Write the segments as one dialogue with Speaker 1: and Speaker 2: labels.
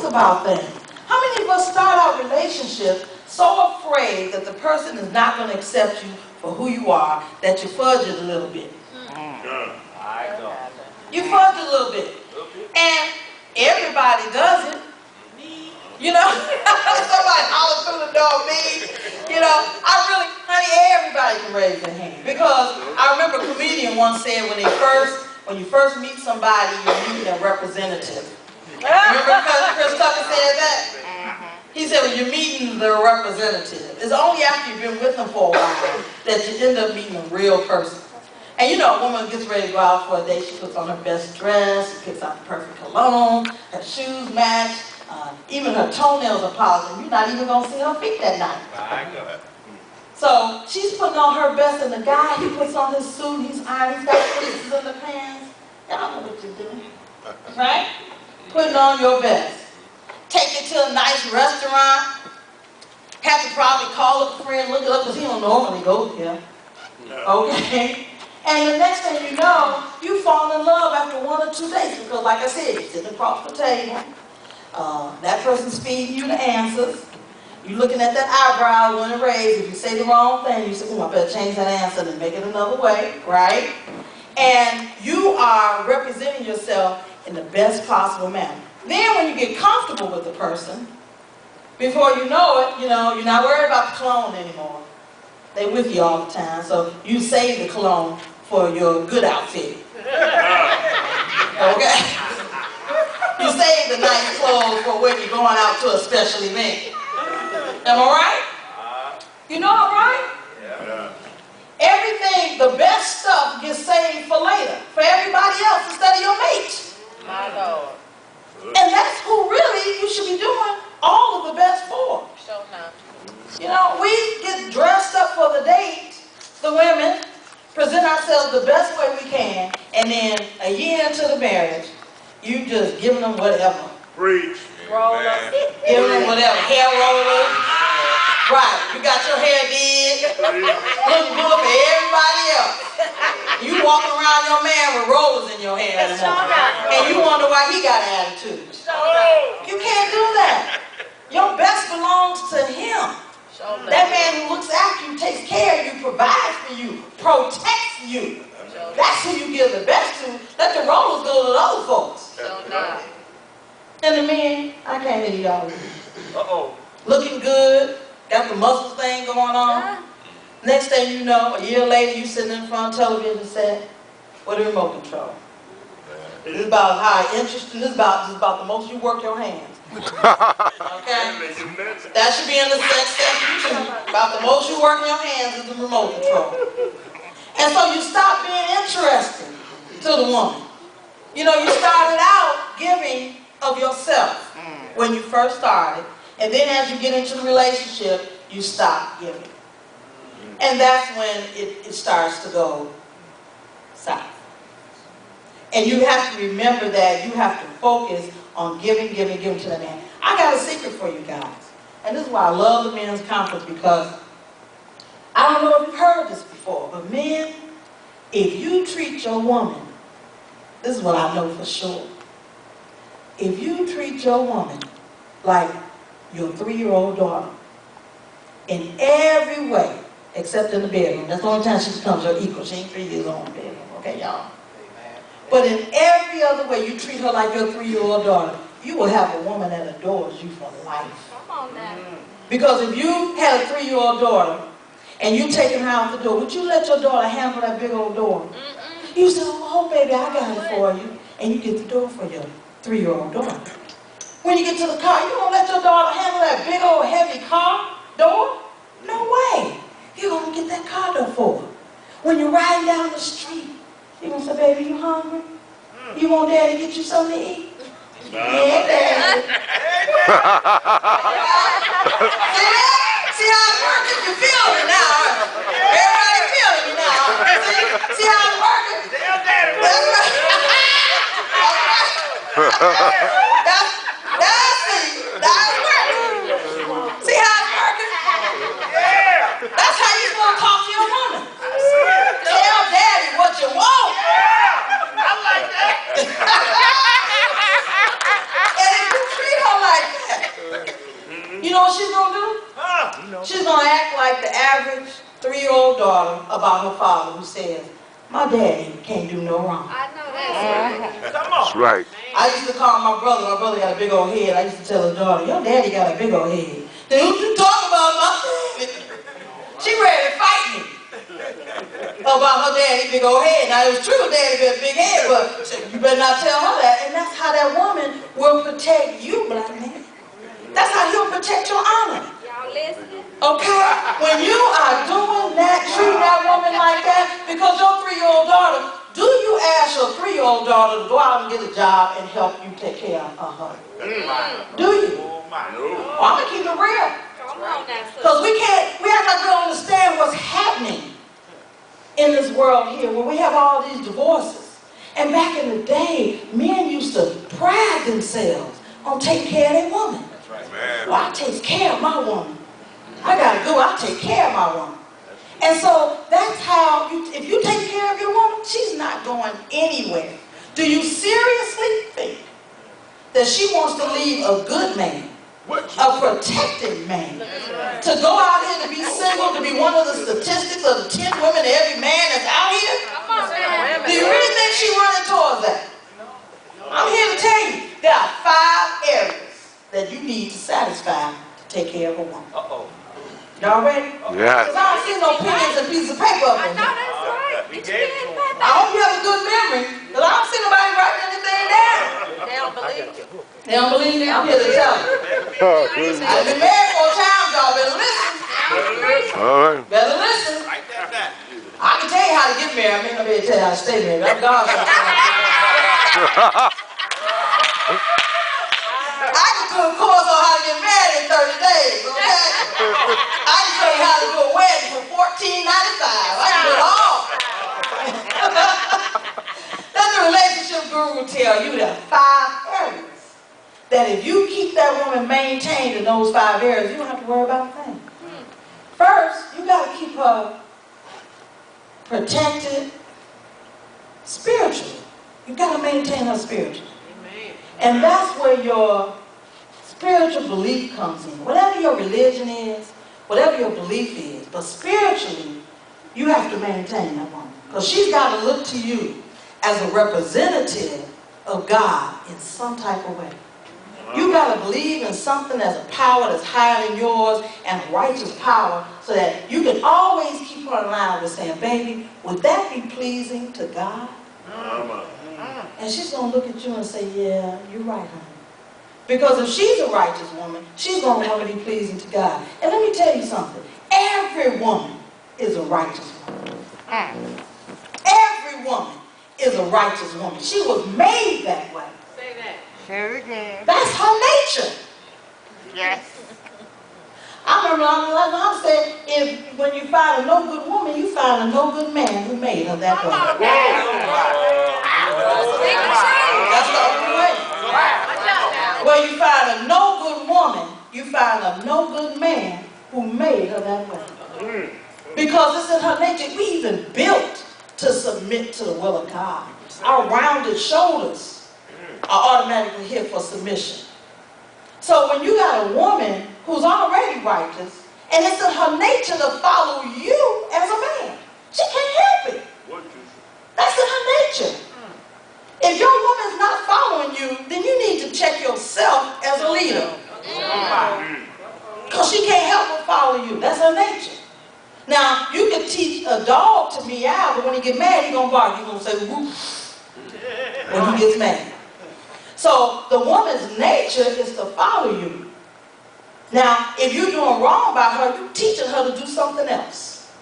Speaker 1: about things. How many of us start our relationships so afraid that the person is not going to accept you for who you are that you fudge it a little bit? You fudge it a little bit. And everybody does it. You know, somebody hollers through the door, me. You know, honey, everybody can raise their hand. Because I remember a comedian once said when you first meet somebody, you're meeting a representative. Remember Chris Tucker said that? He said when you're meeting the representative, it's only after you've been with them for a while that you end up meeting a real person. And you know, a woman gets ready to go out for a date, she puts on her best dress, she picks out the perfect cologne, her shoes match, even her toenails are polished, and you're not even going to see her feet that night. So she's putting on her best, and the guy, he puts on his suit, he's ironing, he's got creases in the pants. Y'all know what you're doing, right? Putting on your best. Take it to a nice restaurant. Have to probably call up a friend, look it up, because he don't normally go there. Okay? And the next thing you know, you fall in love after 1 or 2 days, because like I said, you're sitting across the table. That person's feeding you the answers. You're looking at that eyebrow when it raised. If you say the wrong thing, you say, I better change that answer and make it another way, right? And you are representing yourself in the best possible manner. Then when you get comfortable with the person, before you know it, you're not worried about the cologne anymore. They're with you all the time, so you save the cologne for your good outfit. Okay? You save the nice clothes for when you're going out to a special event. Am I right? You know I'm right? Yeah. Everything, the best stuff gets saved for later, for everybody else instead of your mate. My Lord. And that's who really you should be doing all of the best for. Sure enough. You know, we get dressed up for the date, the women, present ourselves the best way we can, and then a year into the marriage, you just giving them whatever.
Speaker 2: Preach.
Speaker 1: Rollers. Giving them whatever. Hair rollers. Right. You got your hair did. Looking good for everybody else. You walking around your man with rollers in your hair. And you wonder why he got an attitude. You can't do that. Your best belongs to him. That man who looks after you, takes care of you, provides for you, protects you. That's who you give the best to. Let the rollers go to the other folks. And the men, I can't eat all of you. Looking good, got the muscle thing going on. Next thing you know, a year later, you sitting in front of television set with a remote control. This is about how interesting, this is about the most you work your hands. Okay? That should be in the sex section too. About the most you work your hands is the remote control. And so you stop being interested to the woman. You know, you started out giving of yourself when you first started. And then as you get into the relationship, you stop giving. And that's when it starts to go south. And you have to remember that you have to focus on giving to the man. I got a secret for you guys. And this is why I love the men's conference, because I don't know if you've heard this before, but men, if you treat your woman, this is what I know for sure. If you treat your woman like your 3-year-old daughter in every way, except in the bedroom. That's the only time she becomes your equal. She ain't 3 years old in the bedroom. Okay, y'all? But in every other way, you treat her like your 3-year-old daughter, you will have a woman that adores you for life. Come on now. Because if you had a 3-year-old daughter and you taking her out the door, would you let your daughter handle that big old door? You say, oh, baby, I got it for you. And you get the door for your 3-year-old daughter. When you get to the car, you don't let your daughter handle that big old heavy car door? No way. You're going to get that car door for her. When you're riding down the street, you're going to say, baby, you hungry? You want daddy to get you something to eat? Yeah, daddy. See how it's working? You feel it now. Everybody feeling it now. See how it's working? That's right. That's working. See how it's working? That's how you're going to talk to your woman. Tell daddy what you want. I like that. And if you treat her like she's going to do? She's going to act like the average 3-year-old daughter about her father who says, my daddy can't do no wrong.
Speaker 2: I know that's right.
Speaker 3: Come on. That's right.
Speaker 1: I used to call my brother got a big old head. I used to tell his daughter, your daddy got a big old head. Then what you talking about my daddy? She ready to fight me about her daddy big old head. Now it was true, daddy got a big head, but you better not tell her that. And that's how that woman will protect you, black man. That's how he'll protect your honor.
Speaker 2: Y'all listening?
Speaker 1: Okay? When you are doing that, treating that woman like that, because your 3-year-old daughter, do you ask your 3-year-old daughter to go out and get a job and help you take care of her? Do you? Well, I'm going to keep it real. Because we act like we don't understand what's happening in this world here, where we have all these divorces. And back in the day, men used to pride themselves on taking care of their woman. Well, I take care of my woman. I gotta go, I take care of my woman. And so that's how, if you take care of your woman, she's not going anywhere. Do you seriously think that she wants to leave a good man, a protected man, to go out here to be single, to be one of the statistics of the 10 women to every man that's out here? Do you really think she's running towards that? I'm here to tell you, there are 5 areas that you need to satisfy to take care of a woman. Y'all ready?
Speaker 3: Yeah.
Speaker 1: Because I don't see no pennies and pieces of paper up in here. I hope you have a good memory, because I don't see nobody writing anything down.
Speaker 2: They don't believe you.
Speaker 1: They don't believe me? I'm here to tell you. I've been married 4 times, y'all better listen.
Speaker 3: All right.
Speaker 1: Better listen. I can tell you how to get married. I may not be able to tell you how to stay married. I'm God's son. I can do a course on how to get married in 30 days, okay? I can tell you how to do a wedding for $14.95. I can do it all. Let the relationship guru tell you there are 5 areas that if you keep that woman maintained in those 5 areas, you don't have to worry about a thing. First, you got to keep her protected spiritually. You got to maintain her spiritually. And that's where your spiritual belief comes in. Whatever your religion is, whatever your belief is, but spiritually, you have to maintain that woman. Because she's got to look to you as a representative of God in some type of way. You got to believe in something as a power that's higher than yours and righteous power, so that you can always keep her in line with saying, baby, would that be pleasing to God? And she's going to look at you and say, yeah, you're right, honey. Because if she's a righteous woman, she's going to want to be pleasing to God. And let me tell you something. Every woman is a righteous woman. Every woman is a righteous woman. She was made that way.
Speaker 2: Say that.
Speaker 4: Very good.
Speaker 1: That's her nature.
Speaker 4: Yes.
Speaker 1: I remember I said, when you find a no good woman, you find a no good man who made her that way. That's the only way. Where you find a no good woman, you find a no good man who made her that way. Because it's in her nature. We even built to submit to the will of God. Our rounded shoulders are automatically here for submission. So when you got a woman who's already righteous, and it's in her nature to follow you as a man, she can't help it. That's in her nature. If your woman's not following you, then you need to check yourself as a leader. Because she can't help but follow you. That's her nature. Now, you can teach a dog to meow, but when he gets mad, he's going to bark. He's going to say woof when he gets mad. So the woman's nature is to follow you. Now, if you're doing wrong by her, you're teaching her to do something else.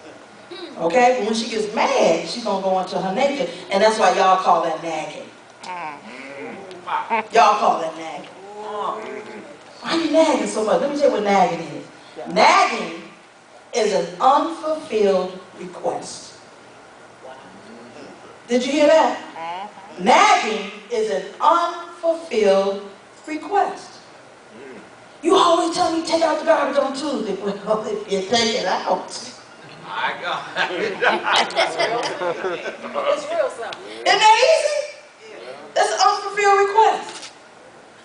Speaker 1: Okay? But when she gets mad, she's going to go into her nature. And that's why y'all call that nagging. Y'all call that nagging. Why are you nagging so much? Let me tell you what nagging is. Nagging is an unfulfilled request. Did you hear that? Nagging is an unfulfilled request. You always tell me take out the garbage on Tuesday. Well, if you take it out.
Speaker 5: My God.
Speaker 2: It's real simple.
Speaker 1: Isn't that easy? That's an unfulfilled request.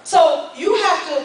Speaker 1: So you have to